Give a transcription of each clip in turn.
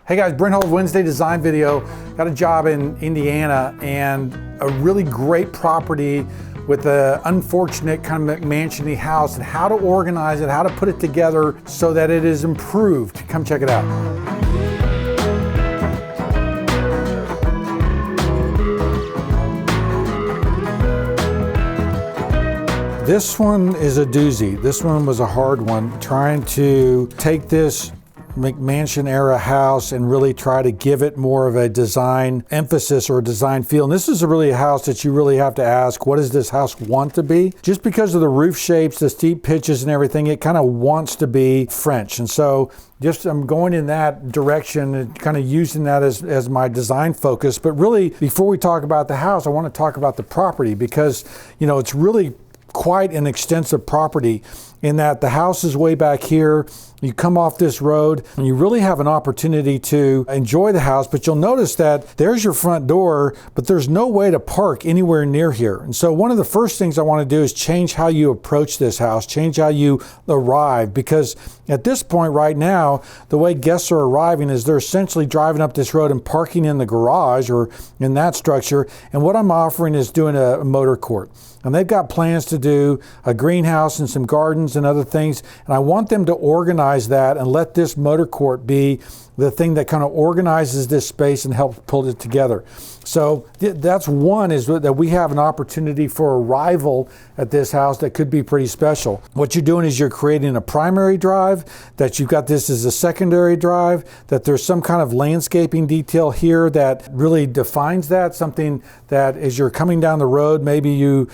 Hey guys, Brent Hull, Wednesday Design Video. Got a job in Indiana and a really great property with an unfortunate kind of McMansion-y house, and how to organize it, how to put it together so that it is improved. Come check it out. This one is a doozy. This one was a hard one, trying to take this McMansion era house and really try to give it more of a design emphasis or a design feel. And this is really a house that you really have to ask, what does this house want to be? Just because of the roof shapes, the steep pitches and everything, it kind of wants to be French. And so just I'm going in that direction and kind of using that as my design focus. But really, before we talk about the house, I want to talk about the property, because, you know, it's really quite an extensive property in that the house is way back here. You come off this road and you really have an opportunity to enjoy the house, but you'll notice that there's your front door, but there's no way to park anywhere near here. And so one of the first things I want to do is change how you approach this house, change how you arrive, because at this point right now, the way guests are arriving is they're essentially driving up this road and parking in the garage or in that structure. And what I'm offering is doing a motor court. And they've got plans to do a greenhouse and some gardens and other things. And I want them to organize that and let this motor court be the thing that kind of organizes this space and helps pull it together. So that's one, is that we have an opportunity for arrival at this house that could be pretty special. What you're doing is you're creating a primary drive, that you've got this as a secondary drive, that there's some kind of landscaping detail here that really defines that, something that as you're coming down the road, maybe you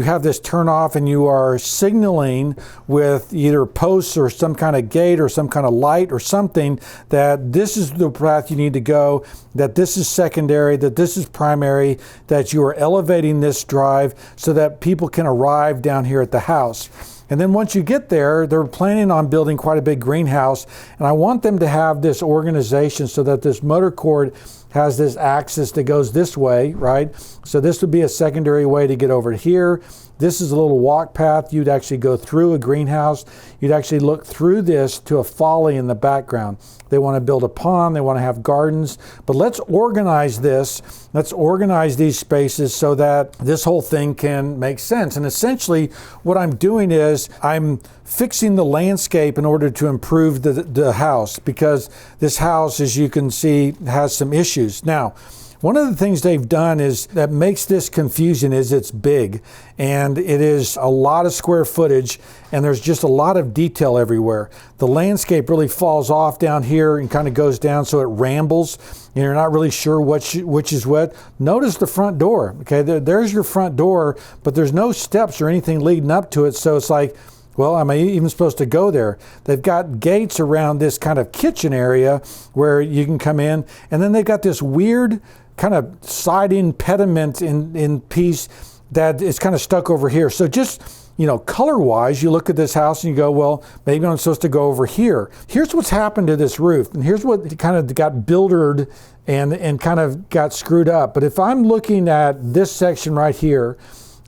have this turn off and you are signaling with either posts or some kind of gate or some kind of light or something that this is the path you need to go, that this is secondary, that this is primary, that you are elevating this drive so that people can arrive down here at the house. And then once you get there, they're planning on building quite a big greenhouse, and I want them to have this organization so that this motor court has this axis that goes this way, right? So this would be a secondary way to get over here. This is a little walk path. You'd actually go through a greenhouse. You'd actually look through this to a folly in the background. They want to build a pond. They want to have gardens. But let's organize this. Let's organize these spaces so that this whole thing can make sense. And essentially what I'm doing is I'm fixing the landscape in order to improve the house, because this house, as you can see, has some issues. Now, one of the things they've done is that makes this confusing is it's big, and it is a lot of square footage, and there's just a lot of detail everywhere. The landscape really falls off down here and kind of goes down, so it rambles, and you're not really sure which is what. Notice the front door. Okay, there's your front door, but there's no steps or anything leading up to it, so it's like, well, am I even supposed to go there? They've got gates around this kind of kitchen area where you can come in, and then they've got this weird kind of siding pediment in piece that is kind of stuck over here. So just, you know, color-wise, you look at this house and you go, well, maybe I'm supposed to go over here. Here's what's happened to this roof, and here's what kind of got bildered and kind of got screwed up. But if I'm looking at this section right here,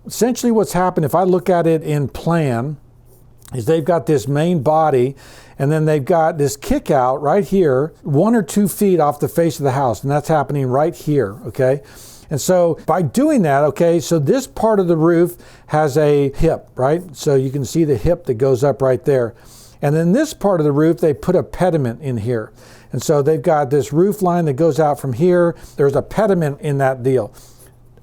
essentially what's happened, if I look at it in plan, is they've got this main body, and then they've got this kick out right here, 1 or 2 feet off the face of the house, and that's happening right here, okay? And so by doing that, okay, so this part of the roof has a hip, right? So you can see the hip that goes up right there. And then this part of the roof, they put a pediment in here. And so they've got this roof line that goes out from here. There's a pediment in that deal.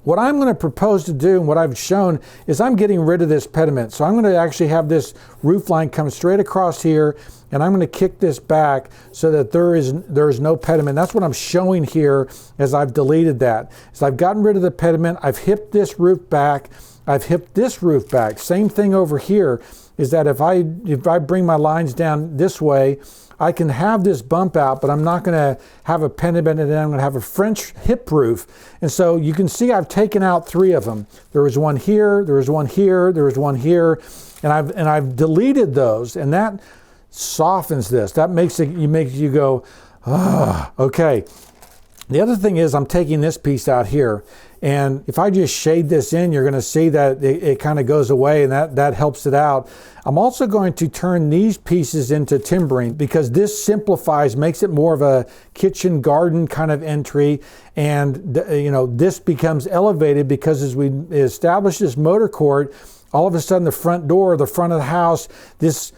What I'm going to propose to do, and what I've shown, is I'm getting rid of this pediment. So I'm going to actually have this roof line come straight across here, and I'm going to kick this back so that there is no pediment. That's what I'm showing here as I've deleted that. So I've gotten rid of the pediment. I've hipped this roof back. I've hipped this roof back. Same thing over here, is that if I bring my lines down this way, I can have this bump out, but I'm not going to have a pediment, and then I'm going to have a French hip roof. And so you can see I've taken out 3 of them. There was one here, there was one here, there was one here, and I've deleted those, and that softens this. That makes you go, ah, okay. The other thing is I'm taking this piece out here, And if I just shade this in, you're going to see that it kind of goes away, and that helps it out. I'm also going to turn these pieces into timbering because this simplifies, makes it more of a kitchen garden kind of entry. And this becomes elevated because as we establish this motor court, all of a sudden the front door, the front of the house, this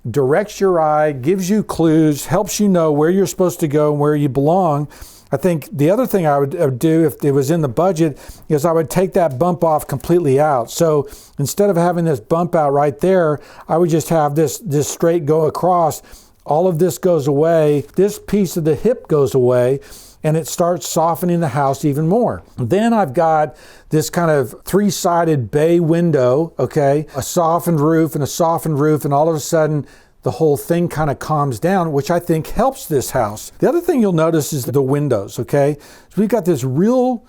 directs your eye, gives you clues, helps you know where you're supposed to go and where you belong. I think the other thing I would do if it was in the budget is I would take that bump off completely out. So instead of having this bump out right there, I would just have this straight go across. All of this goes away. This piece of the hip goes away, and it starts softening the house even more. Then I've got this kind of three-sided bay window, okay? A softened roof and a softened roof, and all of a sudden the whole thing kind of calms down, which I think helps this house. The other thing you'll notice is the windows, okay? So we've got this real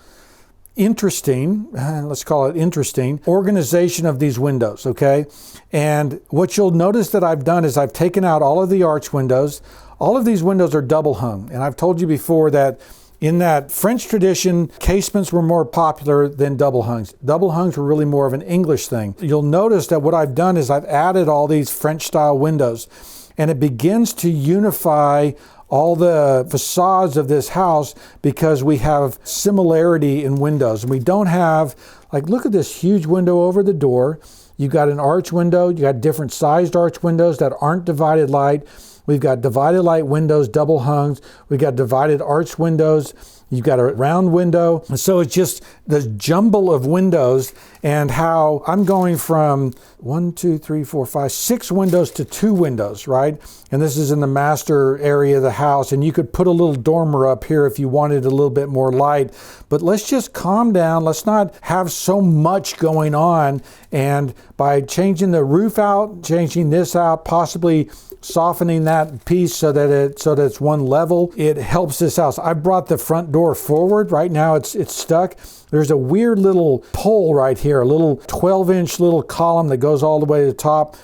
interesting, let's call it interesting, organization of these windows, okay? And what you'll notice that I've done is I've taken out all of the arch windows. All of these windows are double hung. And I've told you before that in that French tradition, casements were more popular than double hungs. Double hungs were really more of an English thing. You'll notice that what I've done is I've added all these French style windows, and it begins to unify all the facades of this house because we have similarity in windows. And we don't have, like, look at this huge window over the door. You've got an arch window. You got different sized arch windows that aren't divided light. We've got divided light windows, double hungs. We've got divided arch windows. You've got a round window. And so it's just the jumble of windows, and how I'm going from 6 windows to 2 windows, right? And this is in the master area of the house. And you could put a little dormer up here if you wanted a little bit more light. But let's just calm down. Let's not have so much going on. And by changing the roof out, changing this out, possibly softening that piece so that it's one level, it helps this house. I brought the front door forward. Right now it's stuck. There's a weird little pole right here, a little 12-inch little column that goes all the way to the top,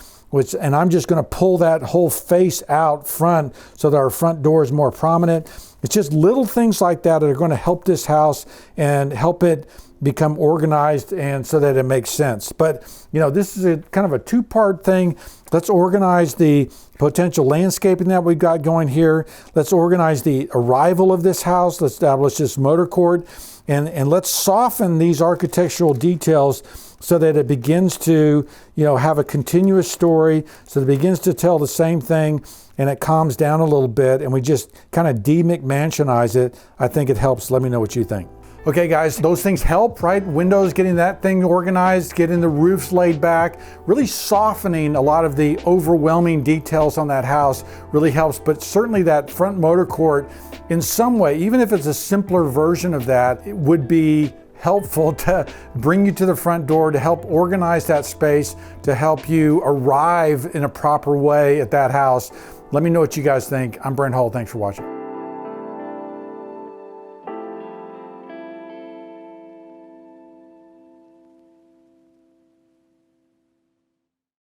and I'm just going to pull that whole face out front so that our front door is more prominent. It's just little things like that are going to help this house and help it become organized, and so that it makes sense. But this is a kind of a two-part thing. Let's organize the potential landscaping that we've got going here. Let's organize the arrival of this house. Let's establish this motor court, and let's soften these architectural details so that it begins to have a continuous story, so that it begins to tell the same thing, and it calms down a little bit, and we just kind of de-McMansionize it. I think it helps. Let me know what you think. Okay guys, those things help, right? Windows, getting that thing organized, getting the roofs laid back, really softening a lot of the overwhelming details on that house really helps. But certainly that front motor court, in some way, even if it's a simpler version of that, it would be helpful to bring you to the front door, to help organize that space, to help you arrive in a proper way at that house. Let me know what you guys think. I'm Brent Hull. Thanks for watching.